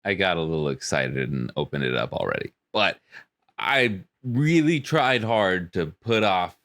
I got a little excited and opened it up already. But I really tried hard to put off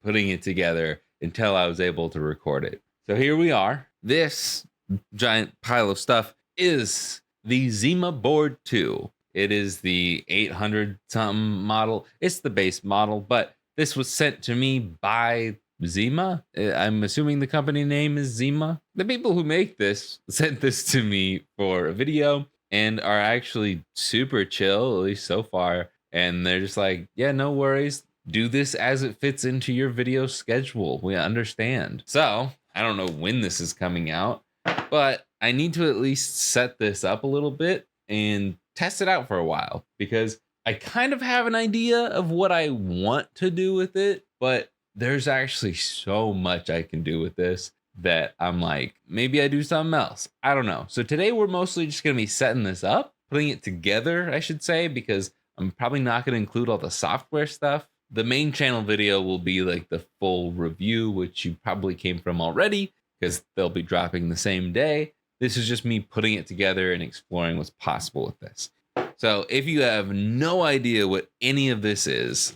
putting it together until I was able to record it. So here we are. This giant pile of stuff is the Zima Board 2. It is the 800 something model. It's the base model, but this was sent to me by Zima. I'm assuming the company name is Zima. The people who make this sent this to me for a video and are actually super chill, at least so far. And they're just like, yeah, no worries. Do this as it fits into your video schedule. We understand. So I don't know when this is coming out, but I need to at least set this up a little bit and test it out for a while because I kind of have an idea of what I want to do with it, but there's actually so much I can do with this that I'm like, maybe I do something else. I don't know. So today we're mostly just going to be setting this up, putting it together, I should say, because I'm probably not going to include all the software stuff. The main channel video will be like the full review, which you probably came from already because they'll be dropping the same day. This is just me putting it together and exploring what's possible with this. So if you have no idea what any of this is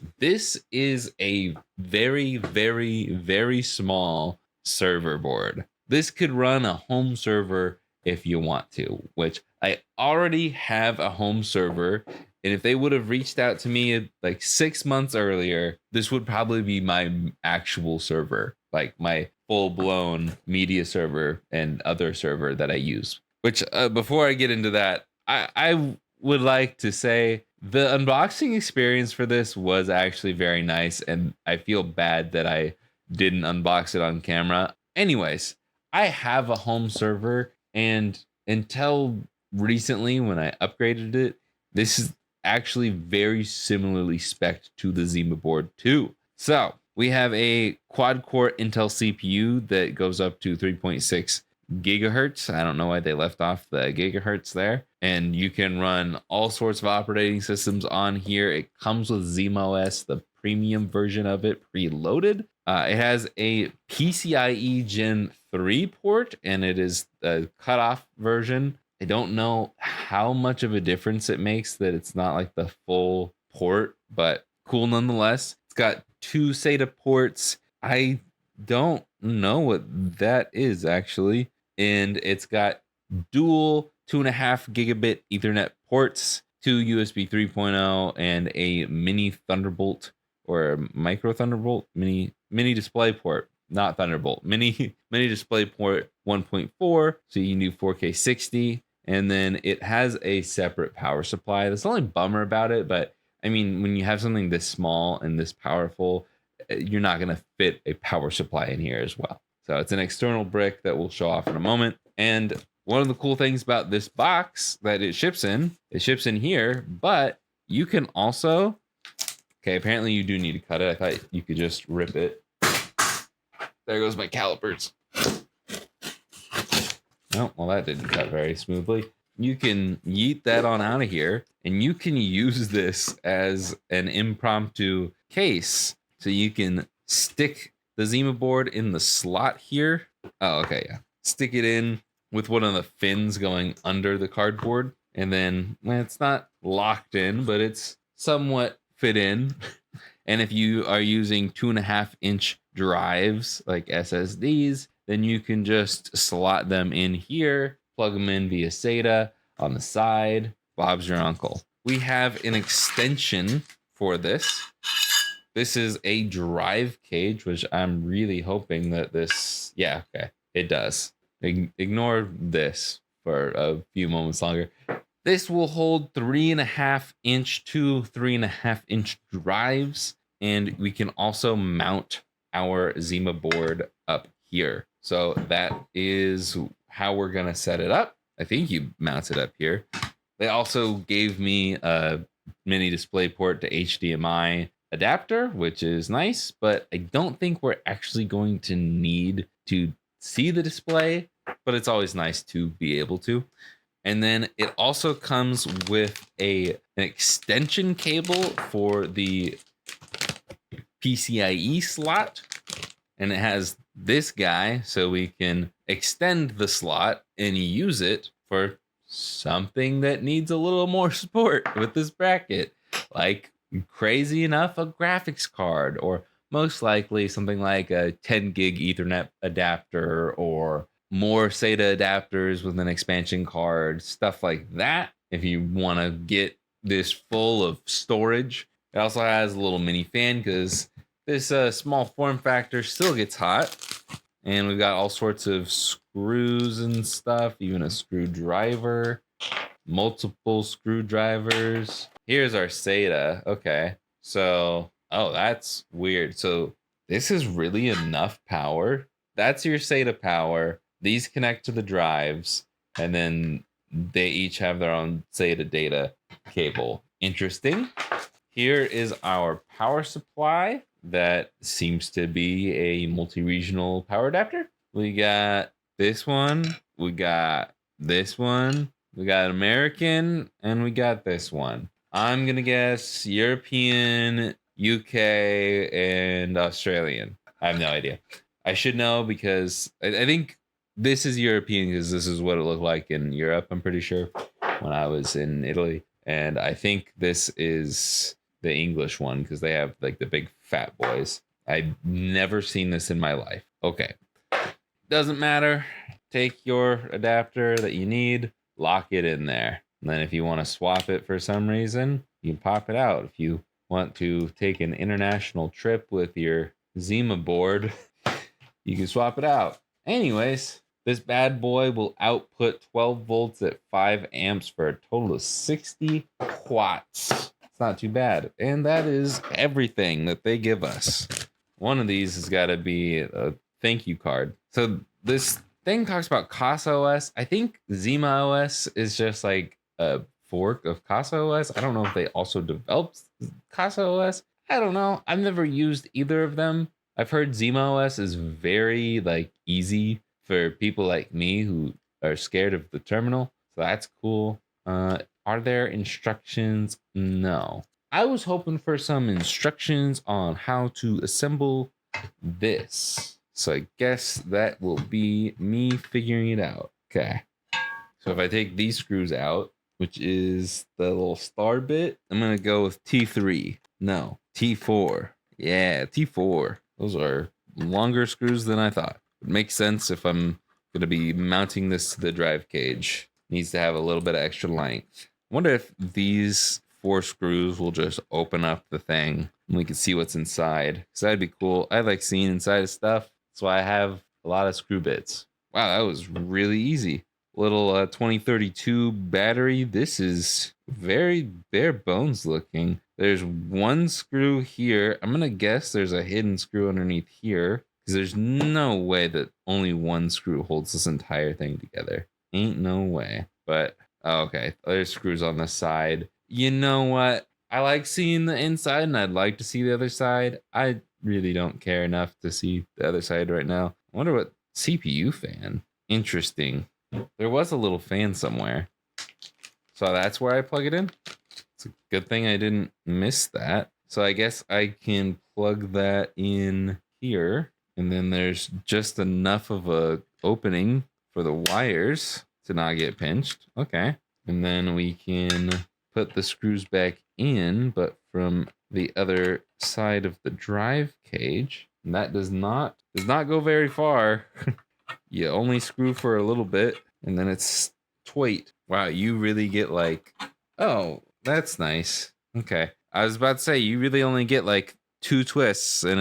a very, very, very small server board. This could run a home server if you want to, which I already have a home server. And if they would have reached out to me like 6 months earlier, this would probably be my actual server, like my full-blown media server and other server that I use. Which before I get into that, I would like to say the unboxing experience for this was actually very nice, and I feel bad that I didn't unbox it on camera. Anyways, I have a home server, and until recently when I upgraded it, this is actually very similarly spec'd to the Zima Board 2. So we have a quad-core Intel CPU that goes up to 3.6 gigahertz. I don't know why they left off the gigahertz there. And you can run all sorts of operating systems on here. It comes with Zima OS, the premium version of it, preloaded. It has a PCIe Gen 3 port, and it is a cutoff version. I don't know how much of a difference it makes that it's not like the full port, but cool nonetheless. It's got 2 SATA ports. I don't know what that is actually. And it's got dual 2.5 gigabit Ethernet ports, 2 USB 3.0, and a mini Thunderbolt or a micro Thunderbolt mini display port, not Thunderbolt, mini display port 1.4, so you can do 4K 60. And then it has a separate power supply. That's the only bummer about it, but I mean, when you have something this small and this powerful, you're not going to fit a power supply in here as well. So it's an external brick that we'll show off in a moment. And one of the cool things about this box that it ships in here, but you can also, okay, apparently you do need to cut it. I thought you could just rip it. There goes my calipers. Oh, well, that didn't cut very smoothly. You can yeet that on out of here, and you can use this as an impromptu case. So you can stick the Zima board in the slot here. Oh, okay, yeah. Stick it in with one of the fins going under the cardboard. And then it's not locked in, but it's somewhat fit in. And if you are using 2.5-inch drives like SSDs, then you can just slot them in here, plug them in via SATA on the side. Bob's your uncle. We have an extension for this. This is a drive cage, which I'm really hoping that this, yeah, okay, it does. Ignore this for a few moments longer. This will hold 3.5-inch to 3.5-inch drives, and we can also mount our Zima board up here. So that is how we're gonna set it up. I think you mount it up here. They also gave me a mini display port to HDMI adapter, which is nice, but I don't think we're actually going to need to see the display, but it's always nice to be able to. And then it also comes with an extension cable for the PCIe slot, and it has this guy so we can extend the slot and use it for something that needs a little more support with this bracket, like crazy enough a graphics card, or most likely something like a 10 gig Ethernet adapter, or more SATA adapters with an expansion card, stuff like that. If you want to get this full of storage, it also has a little mini fan because this small form factor still gets hot. And we've got all sorts of screws and stuff, even a screwdriver, multiple screwdrivers. Here's our SATA. Okay. So, oh, that's weird. So this is really enough power. That's your SATA power. These connect to the drives, and then they each have their own SATA data cable. Interesting. Here is our power supply that seems to be a multi-regional power adapter. We got this one, we got this one, we got American, and we got this one. I'm gonna guess European, UK, and Australian. I have no idea. I should know because I think this is European because this is what it looked like in Europe, I'm pretty sure, when I was in Italy. And I think this is the English one because they have like the big fat boys. I've never seen this in my life. Okay. Doesn't matter. Take your adapter that you need, lock it in there. And then if you want to swap it for some reason, you can pop it out. If you want to take an international trip with your Zima board, you can swap it out. Anyways, this bad boy will output 12 volts at 5 amps for a total of 60 watts. It's not too bad. And that is everything that they give us. One of these has got to be a thank you card. So this thing talks about Casa OS. I think Zima OS is just like a fork of Casa OS. I don't know if they also developed Casa OS. I don't know. I've never used either of them. I've heard Zima OS is very like easy for people like me who are scared of the terminal. So that's cool. Are there instructions? No. I was hoping for some instructions on how to assemble this. So I guess that will be me figuring it out. Okay. So if I take these screws out, which is the little star bit, I'm going to go with T3. No, T4. Yeah, T4. Those are longer screws than I thought. It makes sense if I'm going to be mounting this to the drive cage. Needs to have a little bit of extra length. I wonder if these 4 screws will just open up the thing and we can see what's inside. So that'd be cool. I like seeing inside of stuff. That's why I have a lot of screw bits. Wow, that was really easy. Little 2032 battery. This is very bare bones looking. There's one screw here. I'm gonna guess there's a hidden screw underneath here because there's no way that only one screw holds this entire thing together. Ain't no way. But okay, there's screws on the side. You know what? I like seeing the inside and I'd like to see the other side. I really don't care enough to see the other side right now. I wonder what CPU fan. Interesting. There was a little fan somewhere. So that's where I plug it in. It's a good thing I didn't miss that. So I guess I can plug that in here. And then there's just enough of a opening for the wires to not get pinched. Okay. And then we can put the screws back in, but from the other side of the drive cage. And that does not go very far. You only screw for a little bit and then it's twait. Wow, you really get like, oh, that's nice. Okay. I was about to say you really only get like 2 twists and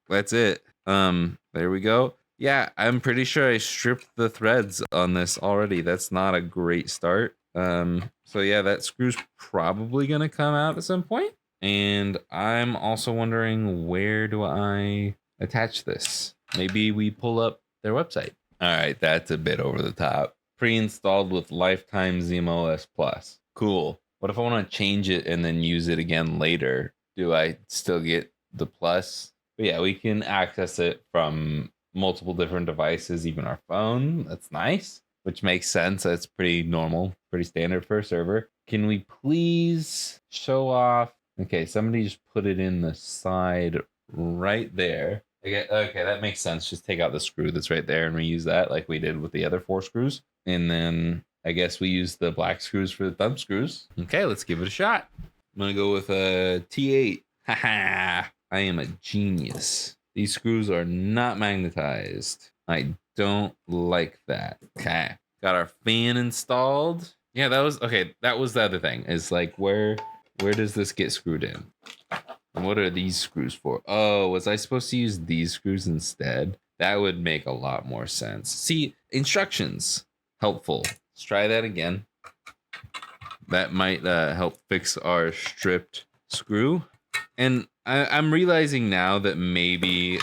that's it. There we go. Yeah, I'm pretty sure I stripped the threads on this already. That's not a great start. So yeah, that screw's probably gonna come out at some point. And I'm also wondering, where do I attach this? Maybe we pull up their website. All right, that's a bit over the top. Pre-installed with lifetime Zima OS Plus. Cool. What if I want to change it and then use it again later? Do I still get the plus? But yeah, we can access it from multiple different devices, even our phone. That's nice, which makes sense. That's pretty normal, pretty standard for a server. Can we please show off? Okay, somebody just put it in the side right there. Okay, that makes sense. Just take out the screw that's right there and reuse that like we did with the other 4 screws. And then I guess we use the black screws for the thumb screws. Okay, let's give it a shot. I'm gonna go with a T8. Haha, I am a genius. These screws are not magnetized. I don't like that. Okay, got our fan installed. Yeah, that was okay. That was the other thing. Is like where does this get screwed in? And what are these screws for? Oh, was I supposed to use these screws instead? That would make a lot more sense. See, instructions, helpful. Let's try that again. That might help fix our stripped screw. And I'm realizing now that maybe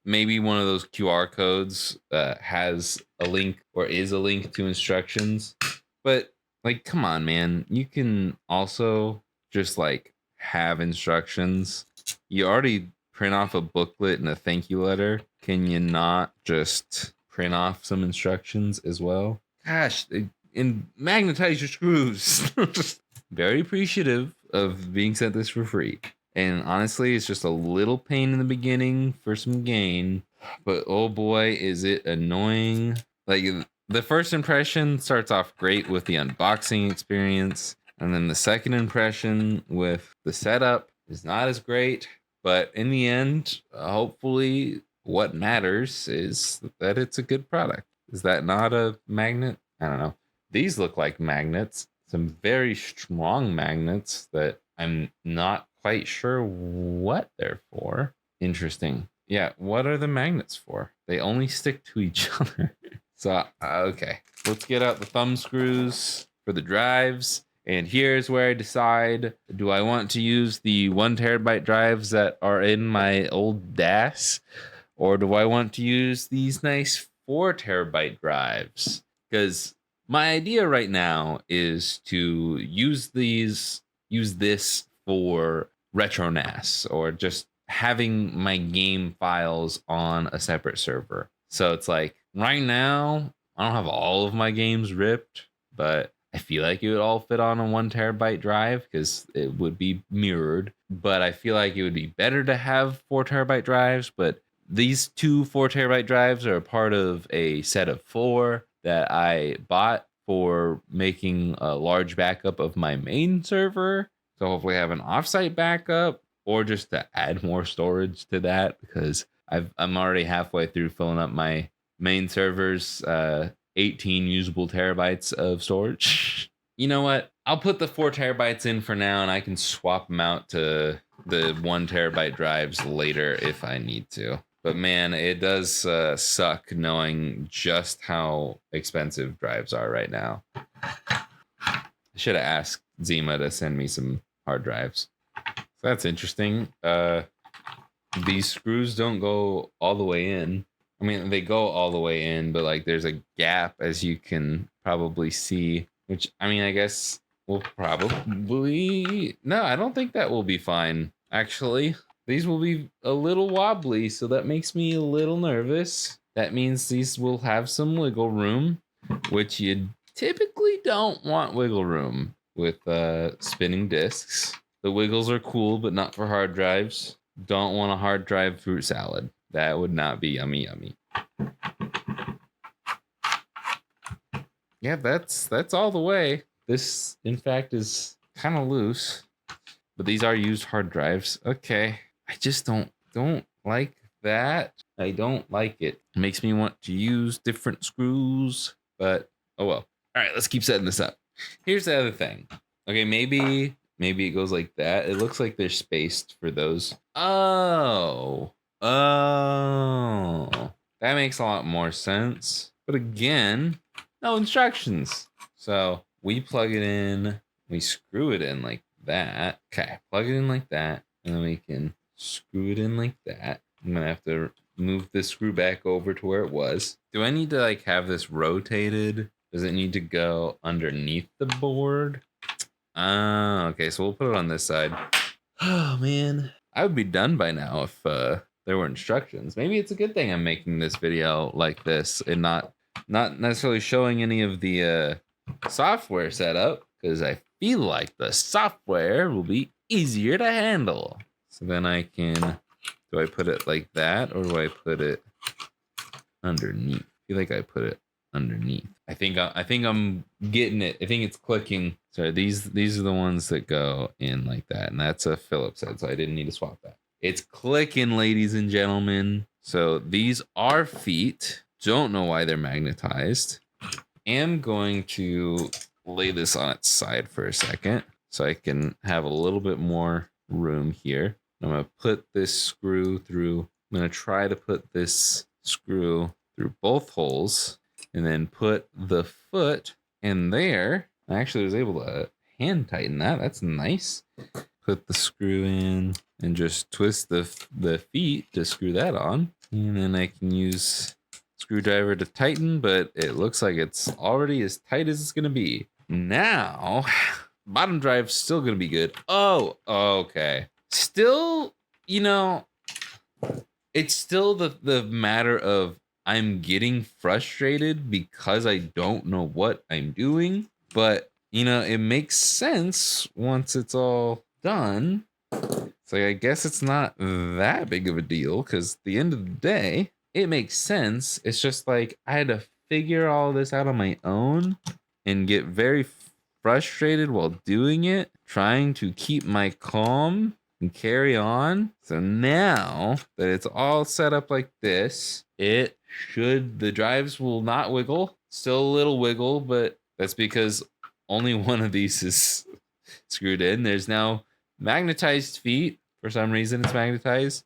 maybe one of those QR codes has a link or is a link to instructions. But like, come on, man, you can also just like have instructions. You already print off a booklet and a thank you letter. Can you not just print off some instructions as well? Gosh, and magnetize your screws. Very appreciative of being sent this for free. And honestly, it's just a little pain in the beginning for some gain. But oh boy, is it annoying. Like the first impression starts off great with the unboxing experience. And then the second impression with the setup is not as great. But in the end, hopefully what matters is that it's a good product. Is that not a magnet? I don't know. These look like magnets. Some very strong magnets that I'm not quite sure what they're for. Interesting. Yeah, what are the magnets for? They only stick to each other. So, okay. Let's get out the thumb screws for the drives. And here's where I decide, do I want to use the 1 terabyte drives that are in my old DAS? Or do I want to use these nice 4 terabyte drives? Because my idea right now is to use this for RetroNAS or just having my game files on a separate server. So it's like right now, I don't have all of my games ripped, but I feel like it would all fit on a 1 terabyte drive because it would be mirrored. But I feel like it would be better to have 4 terabyte drives. But these 2 4 terabyte drives are a part of a set of 4 that I bought for making a large backup of my main server. So hopefully I have an offsite backup or just to add more storage to that because I'm already halfway through filling up my main server's 18 usable terabytes of storage. You know what? I'll put the 4 terabytes in for now and I can swap them out to the 1 terabyte drives later if I need to. But man, it does suck knowing just how expensive drives are right now. I should have asked Zima to send me some hard drives. So that's interesting. These screws don't go all the way in. I mean, they go all the way in, but like there's a gap as you can probably see, which I mean, I guess will probably... No, I don't think that will be fine, actually. These will be a little wobbly, so that makes me a little nervous. That means these will have some wiggle room, which you typically don't want wiggle room with spinning discs. The wiggles are cool, but not for hard drives. Don't want a hard drive fruit salad. That would not be yummy, yummy. Yeah, that's all the way. This, in fact, is kind of loose, but these are used hard drives. Okay. I just don't like that. I don't like it. It makes me want to use different screws, but oh well. All right, let's keep setting this up. Here's the other thing. Okay, maybe it goes like that. It looks like they're spaced for those. Oh, that makes a lot more sense. But again, no instructions. So we plug it in, we screw it in like that. Okay, plug it in like that, and then we can screw it in like that. I'm gonna have to move this screw back over to where it was. Do I need to like have this rotated? Does it need to go underneath the board? Okay, so we'll put it on this side. Oh man, I would be done by now if there were instructions. Maybe it's a good thing I'm making this video like this and not necessarily showing any of the software setup, because I feel like the software will be easier to handle. So then I can, do I put it like that or do I put it underneath? I feel like I put it underneath. I think I'm getting it. I think it's clicking. Sorry, these are the ones that go in like that, and that's a Phillips head, so I didn't need to swap that. It's clicking, ladies and gentlemen. So these are feet. Don't know why they're magnetized. Am going to lay this on its side for a second so I can have a little bit more room here. I'm going to put this screw through. I'm going to try to put this screw through both holes and then put the foot in there. I actually was able to hand tighten that. That's nice. Put the screw in and just twist the feet to screw that on. And then I can use screwdriver to tighten, but it looks like it's already as tight as it's going to be. Now, bottom drive's still going to be good. Oh, okay. Still, it's still the matter of I'm getting frustrated because I don't know what I'm doing, but it makes sense once it's all done. So I guess it's not that big of a deal because at the end of the day, it makes sense. It's just like I had to figure all this out on my own and get very frustrated while doing it, trying to keep my calm and carry on. So now that it's all set up like this, the drives will not wiggle. Still a little wiggle, but that's because only one of these is screwed in. There's now magnetized feet. For some reason, it's magnetized.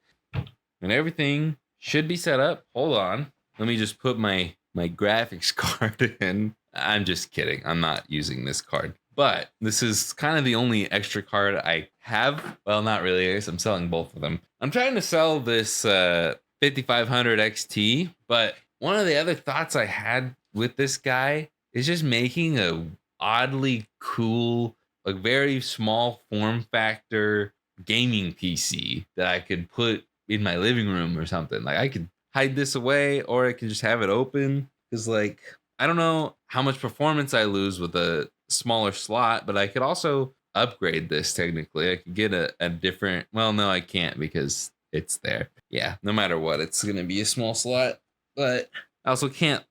And everything should be set up. Hold on. Let me just put my graphics card in. I'm just kidding. I'm not using this card. But this is kind of the only extra card I have. Well, not really. I guess I'm selling both of them. I'm trying to sell this 5500 XT. But one of the other thoughts I had with this guy is just making a oddly cool, a very small form factor gaming PC that I could put in my living room or something. Like I could hide this away or I could just have it open. Because like, I don't know how much performance I lose with a smaller slot, but I could also upgrade this technically. I could get a different, well, no, I can't because it's there. Yeah, no matter what, it's going to be a small slot, but I also can't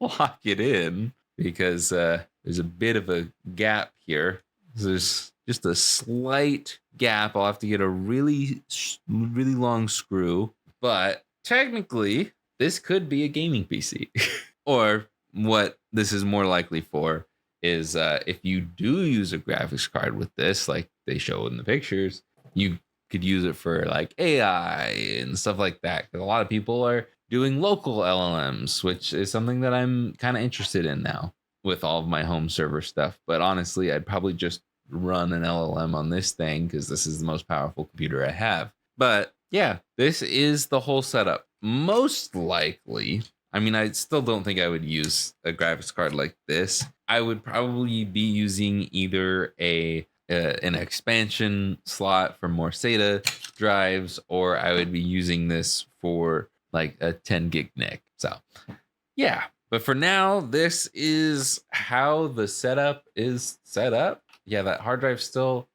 lock it in because there's a bit of a gap here. There's just a slight gap. I'll have to get a really long screw, but technically this could be a gaming PC. Or what this is more likely for is if you do use a graphics card with this, like they show in the pictures, you could use it for like AI and stuff like that. Because a lot of people are doing local LLMs, which is something that I'm kind of interested in now with all of my home server stuff. But honestly, I'd probably just run an LLM on this thing because this is the most powerful computer I have. But yeah, this is the whole setup. Most likely, I mean, I still don't think I would use a graphics card like this. I would probably be using either an expansion slot for more SATA drives, or I would be using this for like a 10 gig NIC. So yeah, but for now, this is how the setup is set up. Yeah, that hard drive's still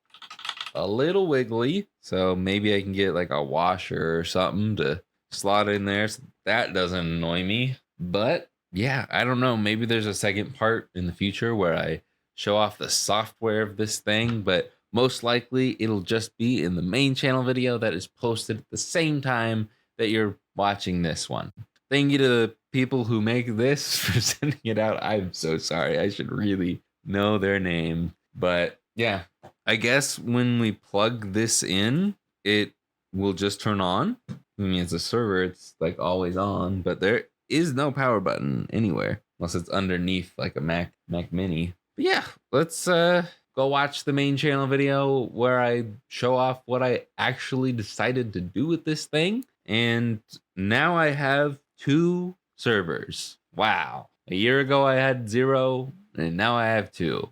a little wiggly, so maybe I can get like a washer or something to slot in there so that doesn't annoy me. But yeah, I don't know, maybe there's a second part in the future where I show off the software of this thing, but most likely it'll just be in the main channel video that is posted at the same time that you're watching this one. Thank you to the people who make this for sending it out. I'm so sorry. I should really know their name. But yeah, I guess when we plug this in, it will just turn on. I mean, as a server, it's like always on, but there is no power button anywhere unless it's underneath like a Mac Mini. But yeah, let's go watch the main channel video where I show off what I actually decided to do with this thing. And now I have 2 servers. Wow. A year ago I had 0 and now I have 2.